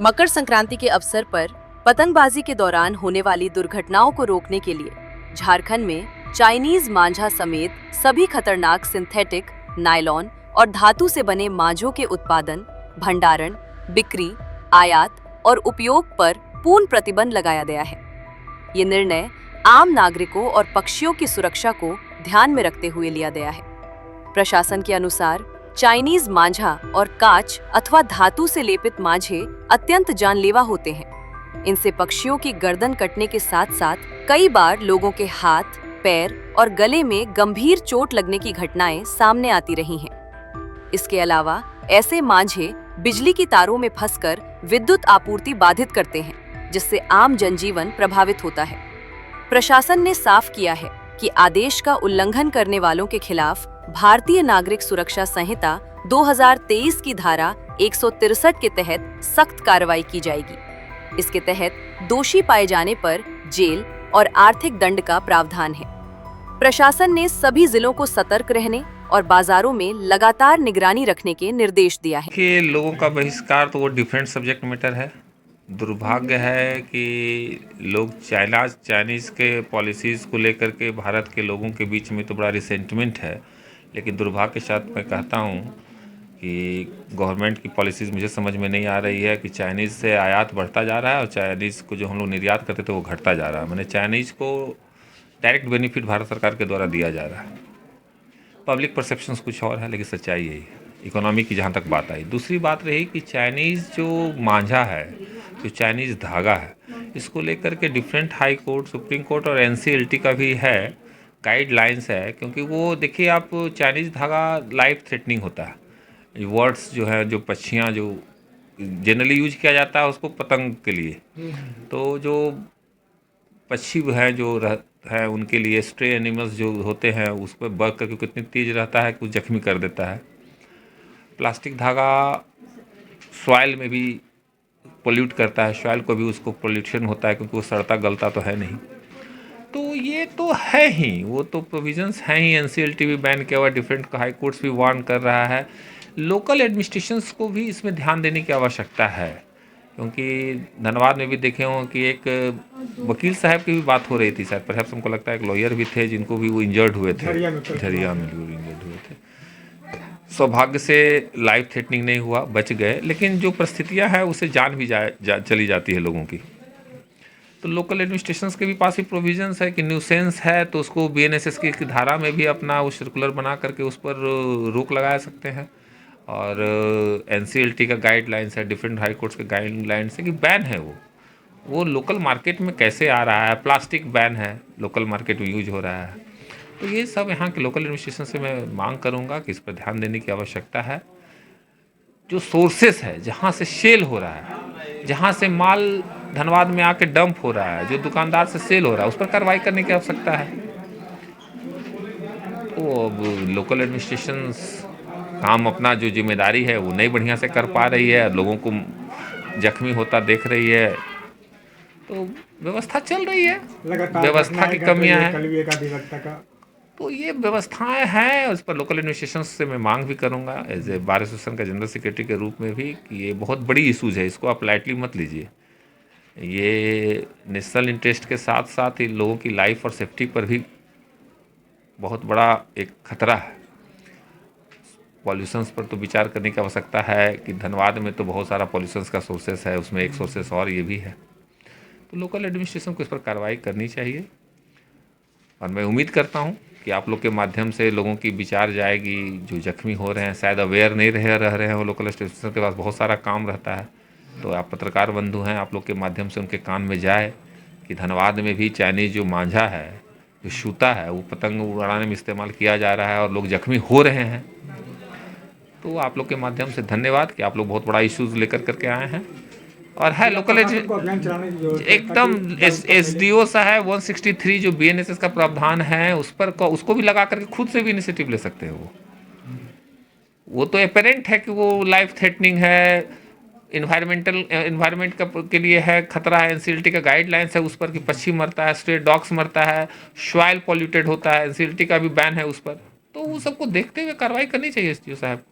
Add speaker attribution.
Speaker 1: मकर संक्रांति के अवसर पर पतंगबाजी के दौरान होने वाली दुर्घटनाओं को रोकने के लिए झारखंड में चाइनीज मांझा समेत सभी खतरनाक सिंथेटिक, नायलॉन और धातु से बने मांझों के उत्पादन, भंडारण, बिक्री, आयात और उपयोग पर पूर्ण प्रतिबंध लगाया गया है। ये निर्णय आम नागरिकों और पक्षियों की सुरक्षा को ध्यान में रखते हुए लिया गया है। प्रशासन के अनुसार चाइनीज मांझा और कांच अथवा धातु से लेपित मांझे अत्यंत जानलेवा होते हैं। इनसे पक्षियों की गर्दन कटने के साथ साथ कई बार लोगों के हाथ, पैर और गले में गंभीर चोट लगने की घटनाएं सामने आती रही हैं। इसके अलावा ऐसे मांझे बिजली की तारों में फंसकर विद्युत आपूर्ति बाधित करते हैं, जिससे आम जनजीवन प्रभावित होता है। प्रशासन ने साफ किया है कि आदेश का उल्लंघन करने वालों के खिलाफ भारतीय नागरिक सुरक्षा संहिता 2023 की धारा 163 के तहत सख्त कार्रवाई की जाएगी। इसके तहत दोषी पाए जाने पर जेल और आर्थिक दंड का प्रावधान है। प्रशासन ने सभी जिलों को सतर्क रहने और बाजारों में लगातार निगरानी रखने के निर्देश दिया है।
Speaker 2: कि लोगों का बहिष्कार तो वो डिफरेंट सब्जेक्ट मैटर है। दुर्भाग्य है कि लोग चाइनीज़ के पॉलिसीज़ को लेकर के भारत के लोगों के बीच में तो बड़ा रिसेंटमेंट है, लेकिन दुर्भाग्य के साथ मैं कहता हूँ कि गवर्नमेंट की पॉलिसीज़ मुझे समझ में नहीं आ रही है कि चाइनीज़ से आयात बढ़ता जा रहा है और चाइनीज़ को जो हम लोग निर्यात करते थे वो घटता जा रहा है। मैंने चाइनीज़ को डायरेक्ट बेनिफिट भारत सरकार के द्वारा दिया जा रहा है। पब्लिक परसेप्शंस कुछ और है, लेकिन सच्चाई यही है। इकोनॉमी की जहाँ तक बात आई, दूसरी बात रही कि चाइनीज़ जो मांझा है, जो चाइनीज़ धागा है, इसको लेकर के different high court, supreme court और एनसीएलटी का भी है गाइडलाइंस है, क्योंकि वो देखिए आप चाइनीज़ धागा लाइफ थ्रेटनिंग होता है। वर्ड्स जो है, जो पक्षियाँ जो जनरली यूज किया जाता है उसको पतंग के लिए, तो जो पक्षी हैं जो है उनके लिए स्ट्रे एनिमल्स जो होते हैं उस पर बग करके कितनी तेज़ रहता है कि जख्मी कर देता है। प्लास्टिक धागा सॉइल में भी पोल्यूट करता है, सॉइल को भी उसको पोल्यूशन होता है क्योंकि वो सड़ता गलता तो है नहीं। तो ये तो है ही, वो तो प्रोविजंस हैं ही। एनसीएलटी भी बैन किया हुआ, डिफरेंट हाई कोर्ट्स भी वार्न कर रहा है। लोकल एडमिनिस्ट्रेशंस को भी इसमें ध्यान देने की आवश्यकता है, क्योंकि धनबाद में भी देखे हों कि एक वकील साहब की भी बात हो रही थी शायद, परहैप्स हमको लगता है एक लॉयर भी थे जिनको भी वो इंजर्ड हुए थे, झरिया में भी इंजर्ड हुए थे। सौभाग्य से लाइफ थ्रेटनिंग नहीं हुआ, बच गए, लेकिन जो परिस्थितियां हैं उससे जान भी चली जाती है लोगों की। तो लोकल एडमिनिस्ट्रेशंस के भी पास भी प्रोविजंस है कि न्यूसेंस है तो उसको बीएनएसएस की धारा में भी अपना वो सर्कुलर बना करके उस पर रोक लगा सकते हैं। और एनसीएलटी का गाइडलाइंस है, डिफरेंट हाई कोर्ट्स के गाइडलाइंस है कि बैन है वो लोकल मार्केट में कैसे आ रहा है। प्लास्टिक बैन है, लोकल मार्केट में यूज हो रहा है। तो ये सब यहाँ के लोकल एडमिनिस्ट्रेशन से मैं मांग करूँगा कि इस पर ध्यान देने की आवश्यकता है। जो सोर्सेस है, जहाँ से सेल हो रहा है, जहाँ से माल धनबाद में आके डंप हो रहा है, जो दुकानदार से सेल हो रहा है, उस पर कार्रवाई करने की आवश्यकता है। तो अब लोकल एडमिनिस्ट्रेशन काम अपना जो जिम्मेदारी है वो नहीं बढ़िया से कर पा रही है, लोगों को जख्मी होता देख रही है। तो व्यवस्था चल रही है, व्यवस्था की कमियां हैं। तो ये व्यवस्थाएं हैं, उस पर लोकल एडमिनिस्ट्रेशन से मैं मांग भी करूंगा एज ए बार एसोसिएशन का जनरल सेक्रेटरी के रूप में भी कि ये बहुत बड़ी इशूज़ है, इसको आप लाइटली मत लीजिए। ये नेशनल इंटरेस्ट के साथ साथ ही लोगों की लाइफ और सेफ्टी पर भी बहुत बड़ा एक खतरा है। पॉल्यूशंस पर तो विचार करने की आवश्यकता है कि धनबाद में तो बहुत सारा पॉल्यूशंस का सोर्सेस है, उसमें एक सोर्सेस और ये भी है। तो लोकल एडमिनिस्ट्रेशन को इस पर कार्रवाई करनी चाहिए और मैं उम्मीद करता हूँ कि आप लोग के माध्यम से लोगों की विचार जाएगी। जो जख्मी हो रहे हैं, शायद अवेयर नहीं रह रहे हैं, वो लोकल एडमिनिस्ट्रेशन के पास बहुत सारा काम रहता है। तो आप पत्रकार बंधु हैं, आप लोग के माध्यम से उनके कान में जाए कि धनबाद में भी चाइनीज़ जो मांझा है, जो सूता है, वो पतंग उड़ाने में इस्तेमाल किया जा रहा है और लोग जख्मी हो रहे हैं। तो आप लोग के माध्यम से धन्यवाद कि आप लोग बहुत बड़ा इश्यूज़ लेकर करके आए हैं। और है लोकल एकदम एसडीओ साहब 163 जो बीएनएसएस का प्रावधान है उस पर उसको भी लगा करके खुद से भी इनिशिएटिव ले सकते हैं। वो तो एपेरेंट है कि वो लाइफ थ्रेटनिंग है, इन्वायरमेंट के लिए है, खतरा है। एनसीएलटी का गाइडलाइंस है उस पर कि पक्षी मरता है, स्ट्रे डॉग्स मरता है, सॉइल पॉल्यूटेड होता है, एनसीएलटी का भी बैन है उस पर। तो वो सबको देखते हुए कार्रवाई करनी चाहिए एसडीओ साहब।